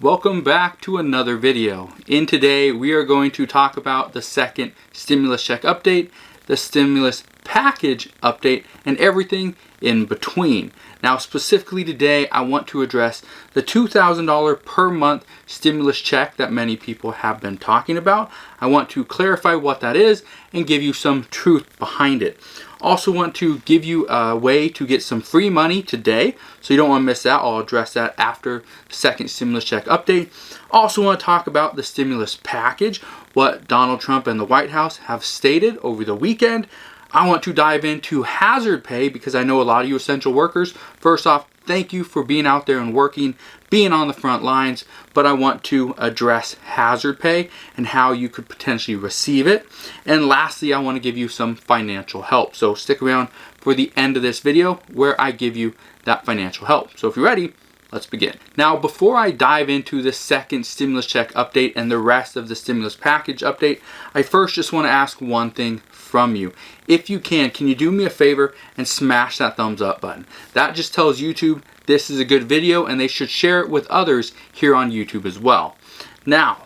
Welcome back to another video. In today we are going to talk about the second stimulus check update, the stimulus package update, and everything in between. Now specifically today I want to address the $2,000 per month stimulus check that many people have been talking about. I want to clarify what that is and give you some truth behind it. Also want to give you a way to get some free money today, so you don't want to miss that. I'll address that after the second stimulus check update. Also want to talk about the stimulus package, what Donald Trump and the White House have stated over the weekend. I want to dive into hazard pay because I know a lot of you essential workers. First off, thank you for being out there and working, being on the front lines, but I want to address hazard pay and how you could potentially receive it. And lastly, I want to give you some financial help. So stick around for the end of this video where I give you that financial help. So if you're ready, let's begin. Now, before I dive into the second stimulus check update and the rest of the stimulus package update, I first just want to ask one thing from you. If you can you do me a favor and smash that thumbs up button? That just tells YouTube this is a good video and they should share it with others here on YouTube as well. Now,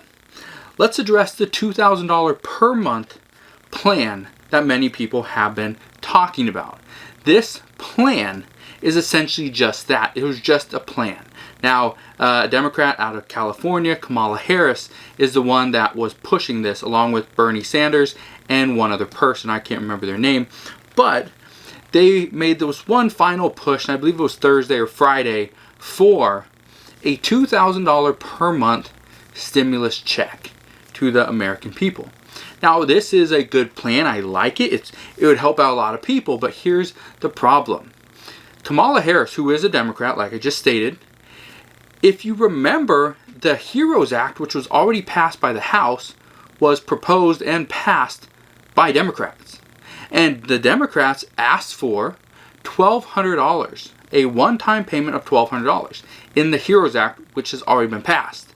let's address the $2,000 per month plan that many people have been talking about. This plan is essentially just that. It was just a plan. Now, a Democrat out of California, Kamala Harris, is the one that was pushing this along with Bernie Sanders and one other person. I can't remember their name. But they made this one final push, and I believe it was Thursday or Friday, for a $2,000 per month stimulus check to the American people. Now, this is a good plan. I like it. It would help out a lot of people, but here's the problem. Kamala Harris, who is a Democrat, like I just stated, if you remember, the HEROES Act, which was already passed by the House, was proposed and passed by Democrats. And the Democrats asked for $1,200, a one-time payment of $1,200 in the HEROES Act, which has already been passed.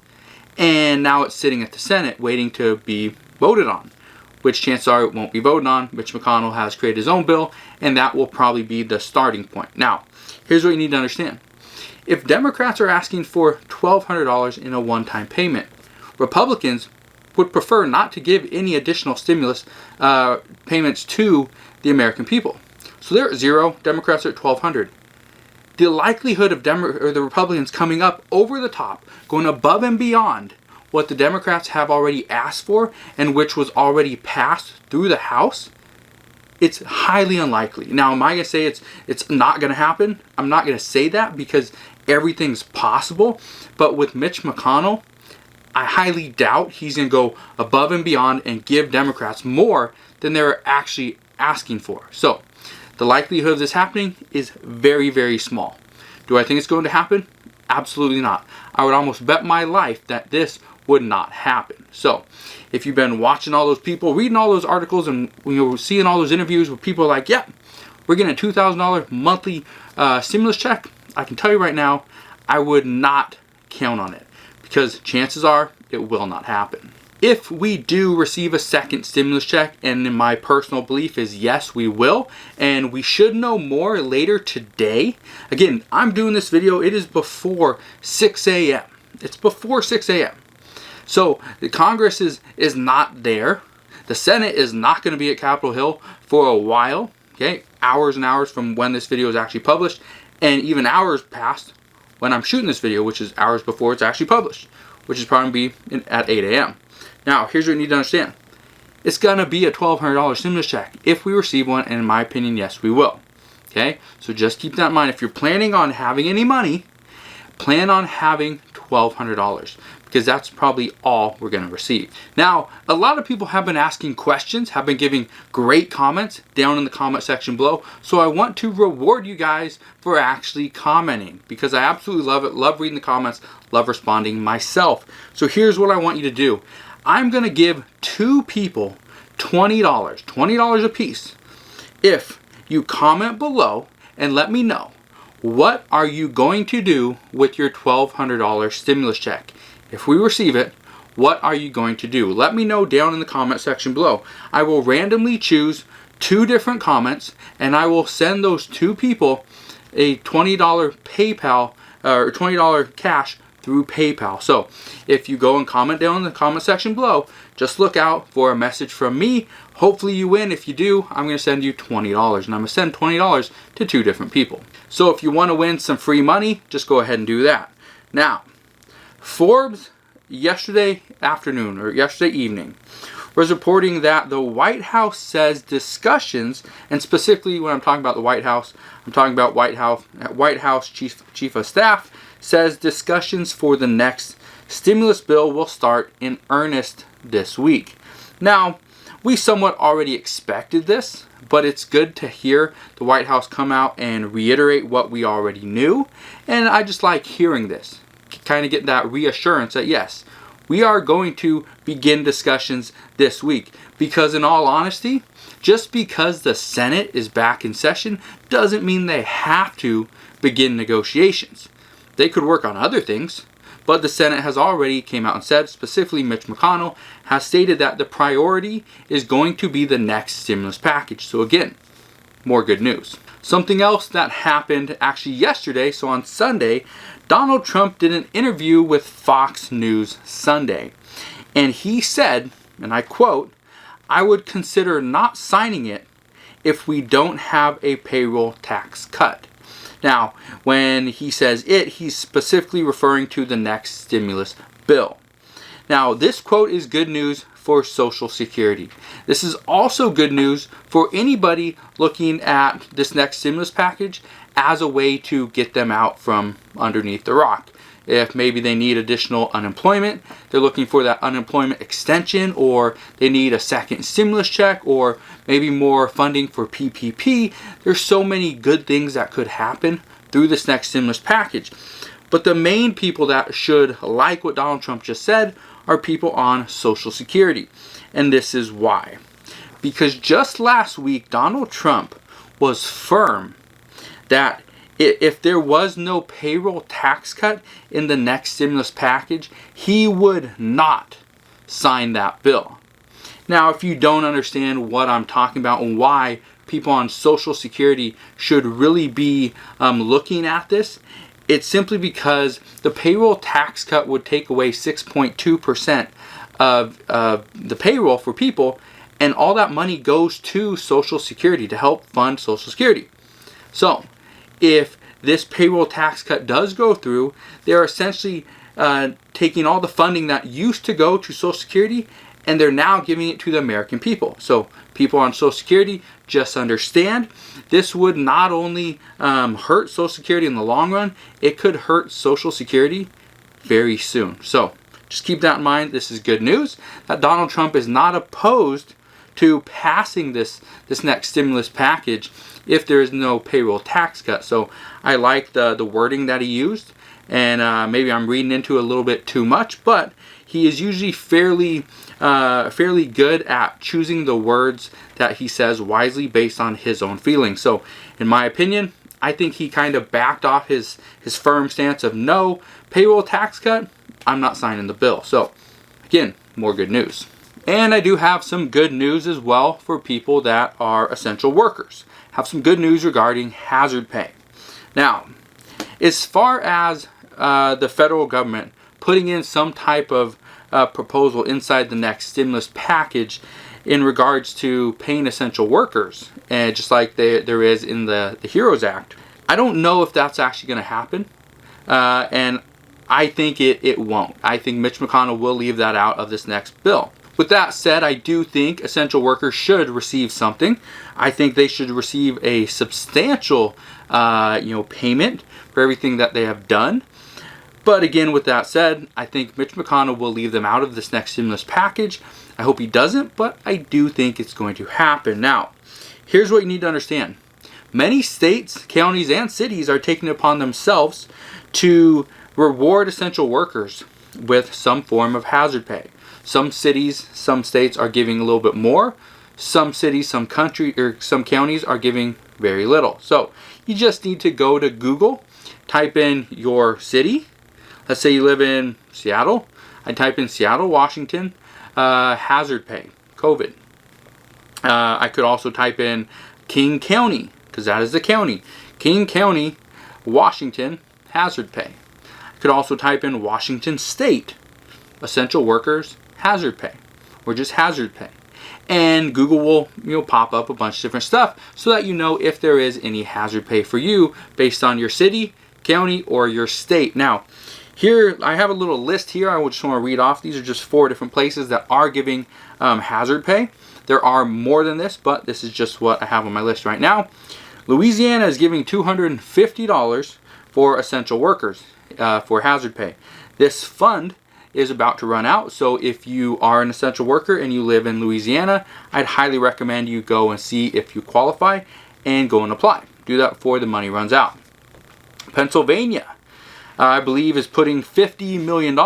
And now it's sitting at the Senate waiting to be voted on, which chances are it won't be voted on. Mitch McConnell has created his own bill, and that will probably be the starting point. Now, here's what you need to understand. If Democrats are asking for $1,200 in a one-time payment, Republicans would prefer not to give any additional stimulus payments to the American people. So they're at zero, Democrats are at $1,200. The likelihood of the Republicans coming up over the top, going above and beyond what the Democrats have already asked for and which was already passed through the House, it's highly unlikely. Now, am I going to say it's not going to happen? I'm not going to say that because everything's possible. But with Mitch McConnell, I highly doubt he's going to go above and beyond and give Democrats more than they're actually asking for. So the likelihood of this happening is very, very small. Do I think it's going to happen? Absolutely not. I would almost bet my life that this would not happen. So if you've been watching all those people, reading all those articles, and seeing all those interviews with people like, yeah, we're getting a $2,000 monthly stimulus check, I can tell you right now, I would not count on it because chances are it will not happen. If we do receive a second stimulus check, and in my personal belief is yes, we will, and we should know more later today. Again, I'm doing this video, it is before 6 a.m. It's before 6 a.m. So the Congress is not there. The Senate is not going to be at Capitol Hill for a while. Okay, hours and hours from when this video is actually published, and even hours past when I'm shooting this video, which is hours before it's actually published, which is probably be at 8 a.m. Now, here's what you need to understand. It's going to be a $1,200 stimulus check if we receive one, and in my opinion, yes, we will. Okay, so just keep that in mind. If you're planning on having any money, plan on having $1,200 because that's probably all we're going to receive. Now, a lot of people have been asking questions, have been giving great comments down in the comment section below. So I want to reward you guys for actually commenting because I absolutely love it. Love reading the comments, love responding myself. So here's what I want you to do. I'm going to give two people $20 a piece if you comment below and let me know what are you going to do with your $1,200 stimulus check. If we receive it, what are you going to do? Let me know down in the comment section below. I will randomly choose two different comments and I will send those two people a $20 PayPal or $20 cash through PayPal. So if you go and comment down in the comment section below, just look out for a message from me. Hopefully you win. If you do, I'm going to send you $20, and I'm going to send $20 to 2 different people. So if you want to win some free money, just go ahead and do that. Now, Forbes yesterday afternoon or yesterday evening was reporting that the White House says discussions, and specifically when I'm talking about the White House, I'm talking about White House Chief of Staff, says discussions for the next stimulus bill will start in earnest this week. Now, we somewhat already expected this, but it's good to hear the White House come out and reiterate what we already knew, and I just like hearing this. Kind of get that reassurance that yes, we are going to begin discussions this week. Because in all honesty, just because the Senate is back in session doesn't mean they have to begin negotiations. They could work on other things, but the Senate has already came out and said, specifically Mitch McConnell has stated that the priority is going to be the next stimulus package. So again, more good news. Something else that happened actually yesterday, so on Sunday, Donald Trump did an interview with Fox News Sunday. And he said, and I quote, "I would consider not signing it if we don't have a payroll tax cut." Now, when he says it, he's specifically referring to the next stimulus bill. Now, this quote is good news for Social Security. This is also good news for anybody looking at this next stimulus package as a way to get them out from underneath the rock. If maybe they need additional unemployment, they're looking for that unemployment extension, or they need a second stimulus check, or maybe more funding for PPP. There's so many good things that could happen through this next stimulus package. But the main people that should like what Donald Trump just said are people on Social Security. And this is why. Because just last week, Donald Trump was firm that if there was no payroll tax cut in the next stimulus package, he would not sign that bill. Now, if you don't understand what I'm talking about and why people on Social Security should really be looking at this, it's simply because the payroll tax cut would take away 6.2% of the payroll for people, and all that money goes to Social Security to help fund Social Security. So, if this payroll tax cut does go through, they're essentially taking all the funding that used to go to Social Security, and they're now giving it to the American people. So people on Social Security, just understand, this would not only hurt Social Security in the long run, it could hurt Social Security very soon. So just keep that in mind. This is good news that Donald Trump is not opposed to passing this next stimulus package if there is no payroll tax cut. So I like the wording that he used, and maybe I'm reading into it a little bit too much, but he is usually fairly good at choosing the words that he says wisely based on his own feelings. So in my opinion, I think he kind of backed off his firm stance of no payroll tax cut. I'm not signing the bill. So again, more good news. And I do have some good news as well for people that are essential workers. Have some good news regarding hazard pay. Now, as far as the federal government putting in some type of proposal inside the next stimulus package in regards to paying essential workers, and just like there is in the HEROES Act, I don't know if that's actually going to happen, and I think it won't. I think Mitch McConnell will leave that out of this next bill. With that said, I do think essential workers should receive something. I think they should receive a substantial payment for everything that they have done. But again, with that said, I think Mitch McConnell will leave them out of this next stimulus package. I hope he doesn't, but I do think it's going to happen. Now, here's what you need to understand. Many states, counties, and cities are taking it upon themselves to reward essential workers with some form of hazard pay. Some cities, some states are giving a little bit more. Some cities, some counties are giving very little. So you just need to go to Google, type in your city. Let's say you live in Seattle. I type in Seattle, Washington, hazard pay, COVID. I could also type in King County, because that is the county. King County, Washington, hazard pay. You could also type in Washington State, essential workers, hazard pay, or just hazard pay. And Google will pop up a bunch of different stuff so that you know if there is any hazard pay for you based on your city, county, or your state. Now, here I have a little list here. I just want to read off. These are just 4 different places that are giving hazard pay. There are more than this, but this is just what I have on my list right now. Louisiana is giving $250 for essential workers for hazard pay. This fund is about to run out, so if you are an essential worker and you live in Louisiana, I'd highly recommend you go and see if you qualify and go and apply. Do that before the money runs out. Pennsylvania, I believe, is putting $50 million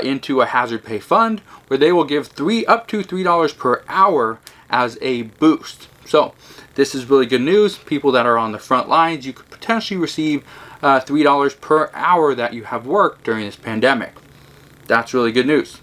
into a hazard pay fund where they will give up to $3 per hour as a boost. So this is really good news. People that are on the front lines, you could potentially receive $3 per hour that you have worked during this pandemic. That's really good news.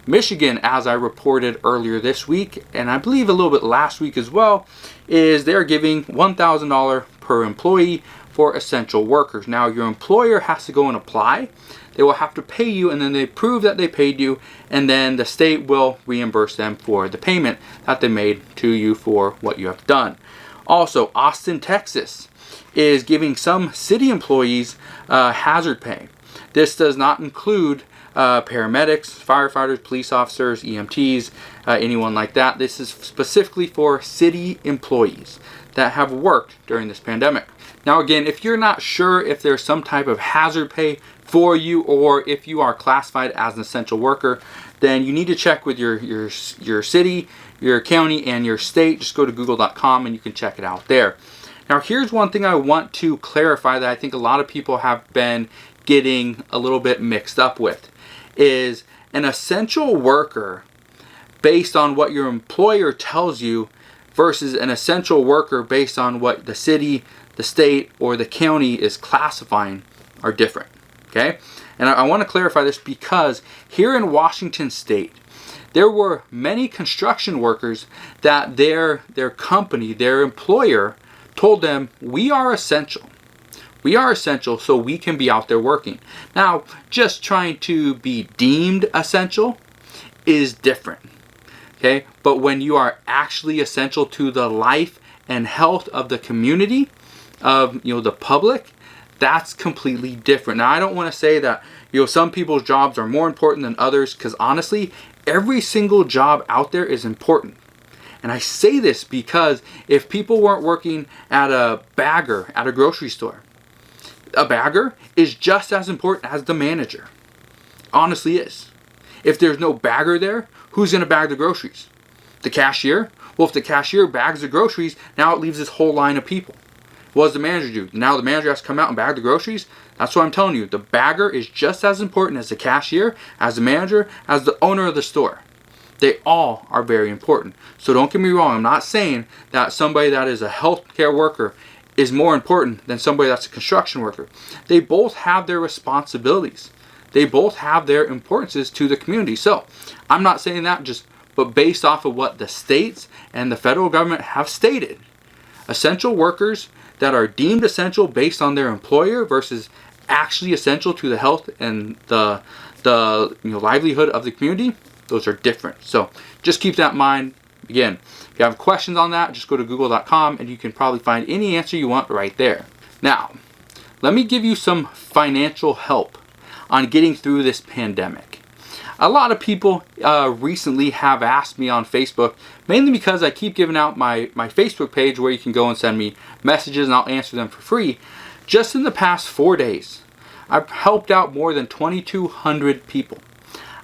Michigan, as I reported earlier this week, and I believe a little bit last week as well, is they're giving $1,000 per employee for essential workers. Now, your employer has to go and apply. They will have to pay you, and then they prove that they paid you, and then the state will reimburse them for the payment that they made to you for what you have done. Also, Austin, Texas is giving some city employees hazard pay. This does not include paramedics, firefighters, police officers, EMTs, anyone like that. This is specifically for city employees that have worked during this pandemic. Now again, if you're not sure if there's some type of hazard pay for you or if you are classified as an essential worker, then you need to check with your city, your county, and your state. Just go to google.com and you can check it out there. Now here's one thing I want to clarify that I think a lot of people have been getting a little bit mixed up with, is an essential worker based on what your employer tells you versus an essential worker based on what the city, the state, or the county is classifying are different. Okay? And I want to clarify this because here in Washington State, there were many construction workers that their company, their employer, told them, we are essential. We are essential, so we can be out there working. Now, just trying to be deemed essential is different. Okay? But when you are actually essential to the life and health of the community, of the public, that's completely different. Now, I don't want to say that some people's jobs are more important than others, because honestly, every single job out there is important. And I say this because if people weren't working at a bagger at a grocery store, a bagger is just as important as the manager. Honestly is. If there's no bagger there, who's going to bag the groceries? The cashier? Well, if the cashier bags the groceries, now it leaves this whole line of people. What does the manager do? Now the manager has to come out and bag the groceries? That's what I'm telling you. The bagger is just as important as the cashier, as the manager, as the owner of the store. They all are very important. So don't get me wrong. I'm not saying that somebody that is a healthcare worker is more important than somebody that's a construction worker. They both have their responsibilities. They both have their importances to the community. So I'm not saying that but based off of what the states and the federal government have stated, essential workers that are deemed essential based on their employer versus actually essential to the health and the livelihood of the community, those are different. So just keep that in mind. Again, if you have questions on that, just go to google.com and you can probably find any answer you want right there. Now, let me give you some financial help on getting through this pandemic. A lot of people recently have asked me on Facebook, mainly because I keep giving out my Facebook page where you can go and send me messages and I'll answer them for free. Just in the past 4 days, I've helped out more than 2,200 people.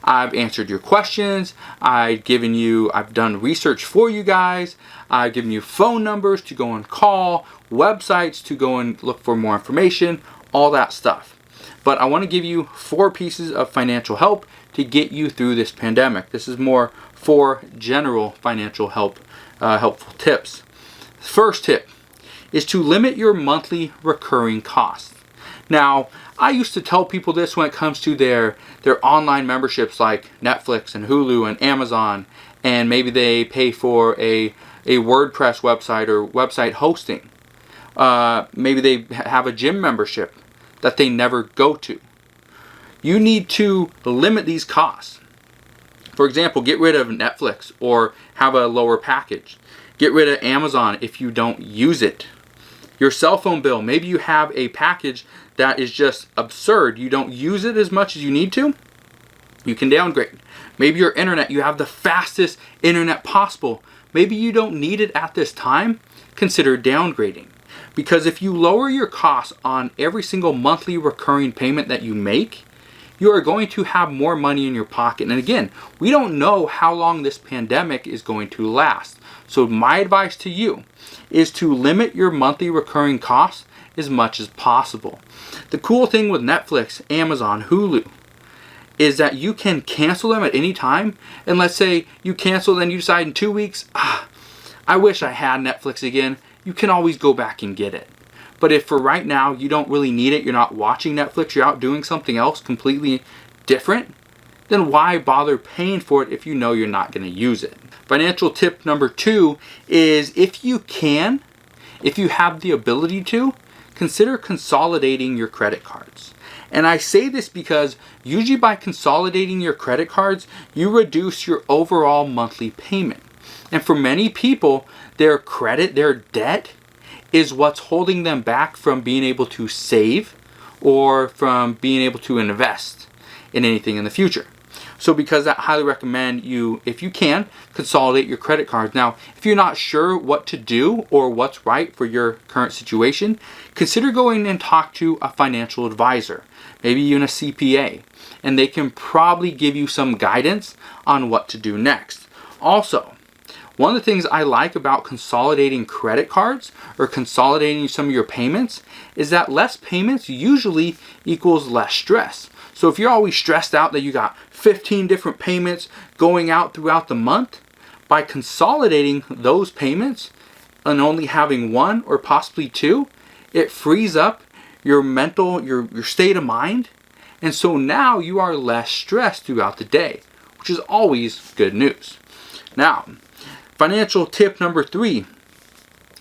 I've answered your questions. I've done research for you guys. I've given you phone numbers to go and call, websites to go and look for more information, all that stuff. But I want to give you 4 pieces of financial help to get you through this pandemic. This is more for general financial help, helpful tips. First tip is to limit your monthly recurring costs. Now, I used to tell people this when it comes to their online memberships like Netflix and Hulu and Amazon, and maybe they pay for a WordPress website or website hosting. Maybe they have a gym membership that they never go to. you need to limit these costs. For example, get rid of Netflix or have a lower package. Get rid of Amazon if you don't use it. Your cell phone bill, maybe you have a package that is just absurd. You don't use it as much as you need to. You can downgrade. Maybe your internet, you have the fastest internet possible. Maybe you don't need it at this time. Consider downgrading. Because if you lower your costs on every single monthly recurring payment that you make, you are going to have more money in your pocket. And again, we don't know how long this pandemic is going to last. So my advice to you is to limit your monthly recurring costs as much as possible. The cool thing with Netflix, Amazon, Hulu, is that you can cancel them at any time. And let's say you cancel, then you decide in 2 weeks, I wish I had Netflix again. You can always go back and get it. But if for right now you don't really need it, you're not watching Netflix, you're out doing something else completely different, then why bother paying for it if you know you're not going to use it? Financial tip number 2 is if you have the ability to, consider consolidating your credit cards. And I say this because usually by consolidating your credit cards, you reduce your overall monthly payment. And for many people, their credit, their debt, is what's holding them back from being able to save or from being able to invest in anything in the future. So because I highly recommend you, if you can, consolidate your credit cards. Now, if you're not sure what to do or what's right for your current situation, consider going and talk to a financial advisor, maybe even a CPA, and they can probably give you some guidance on what to do next. Also, one of the things I like about consolidating credit cards or consolidating some of your payments is that less payments usually equals less stress. So if you're always stressed out that you got 15 different payments going out throughout the month, by consolidating those payments and only having one or possibly two, it frees up your your state of mind. And so now you are less stressed throughout the day, which is always good news. Now, financial tip number 3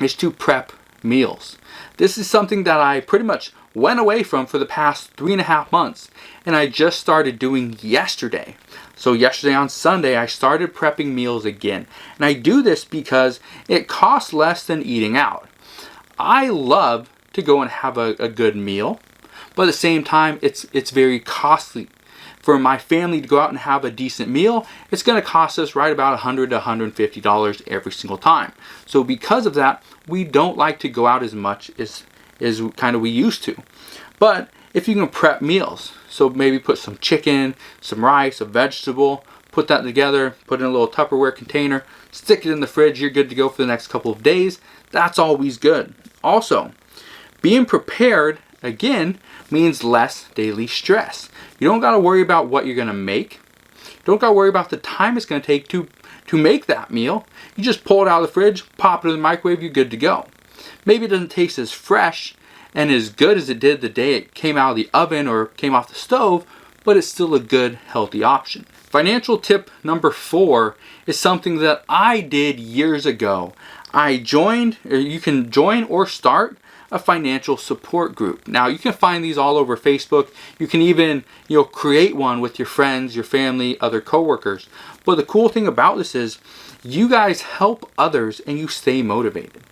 is to prep meals. This is something that I pretty much went away from for the past 3.5 months, and I just started doing yesterday. So yesterday on Sunday, I started prepping meals again. And I do this because it costs less than eating out. I love to go and have a good meal, but at the same time, it's very costly. For my family to go out and have a decent meal, it's going to cost us right about $100 to $150 every single time. So because of that, we don't like to go out as much as kind of we used to. But if you can prep meals, so maybe put some chicken, some rice, a vegetable, put that together, put it in a little Tupperware container, stick it in the fridge, you're good to go for the next couple of days. That's always good. Also, being prepared, again, means less daily stress. You don't got to worry about what you're going to make. You don't got to worry about the time it's going to take to make that meal. You just pull it out of the fridge, pop it in the microwave, you're good to go. Maybe it doesn't taste as fresh and as good as it did the day it came out of the oven or came off the stove, but it's still a good, healthy option. Financial tip number 4 is something that I did years ago. You can join or start a financial support group. Now you can find these all over Facebook. You can even create one with your friends, your family, other coworkers. But the cool thing about this is you guys help others and you stay motivated.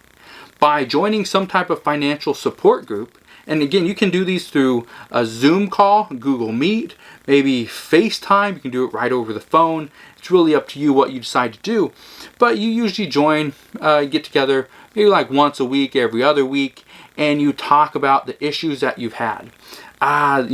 By joining some type of financial support group, and again, you can do these through a Zoom call, Google Meet, maybe FaceTime. You can do it right over the phone. It's really up to you what you decide to do. But you usually get together maybe like once a week, every other week, and you talk about the issues that you've had. I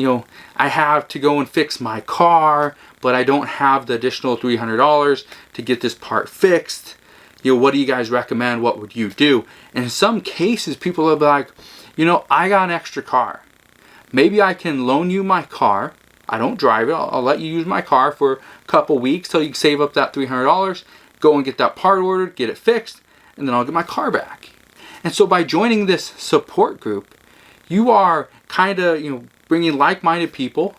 have to go and fix my car, but I don't have the additional $300 to get this part fixed. What do you guys recommend? What would you do? And in some cases, people will be like, I got an extra car. Maybe I can loan you my car. I don't drive it. I'll let you use my car for a couple weeks till you can save up that $300. Go and get that part ordered, get it fixed, and then I'll get my car back. And so by joining this support group, you are kind of, bringing like-minded people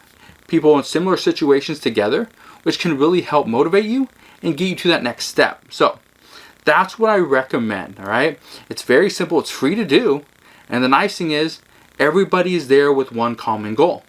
in similar situations together, which can really help motivate you and get you to that next step. So that's what I recommend, all right? It's very simple. It's free to do. And the nice thing is everybody is there with one common goal,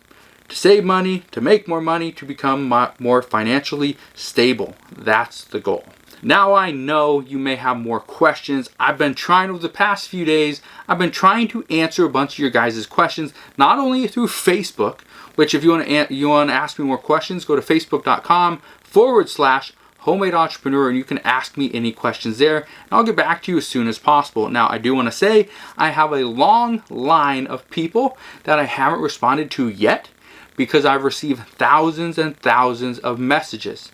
to save money, to make more money, to become more financially stable. That's the goal. Now I know you may have more questions. I've been trying over the past few days, I've been trying to answer a bunch of your guys' questions, not only through Facebook, which if you want to ask me more questions, go to facebook.com/homemade entrepreneur and you can ask me any questions there and I'll get back to you as soon as possible. Now I do want to say I have a long line of people that I haven't responded to yet because I've received thousands and thousands of messages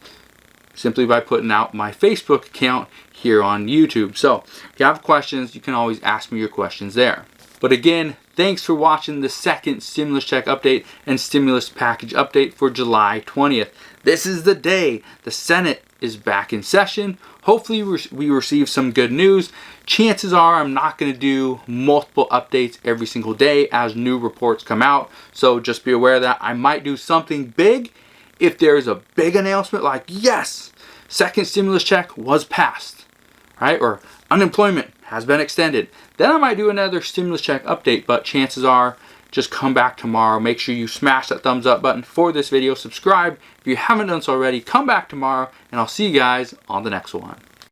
simply by putting out my Facebook account here on YouTube. So if you have questions, you can always ask me your questions there. But again, thanks for watching the second stimulus check update and stimulus package update for July 20th. This is the day the Senate is back in session. Hopefully we receive some good news. Chances are I'm not going to do multiple updates every single day as new reports come out. So just be aware that I might do something big if there's a big announcement like, yes, second stimulus check was passed, right? Or unemployment has been extended. Then I might do another stimulus check update, but chances are just come back tomorrow. Make sure you smash that thumbs up button for this video. Subscribe if you haven't done so already. Come back tomorrow and I'll see you guys on the next one.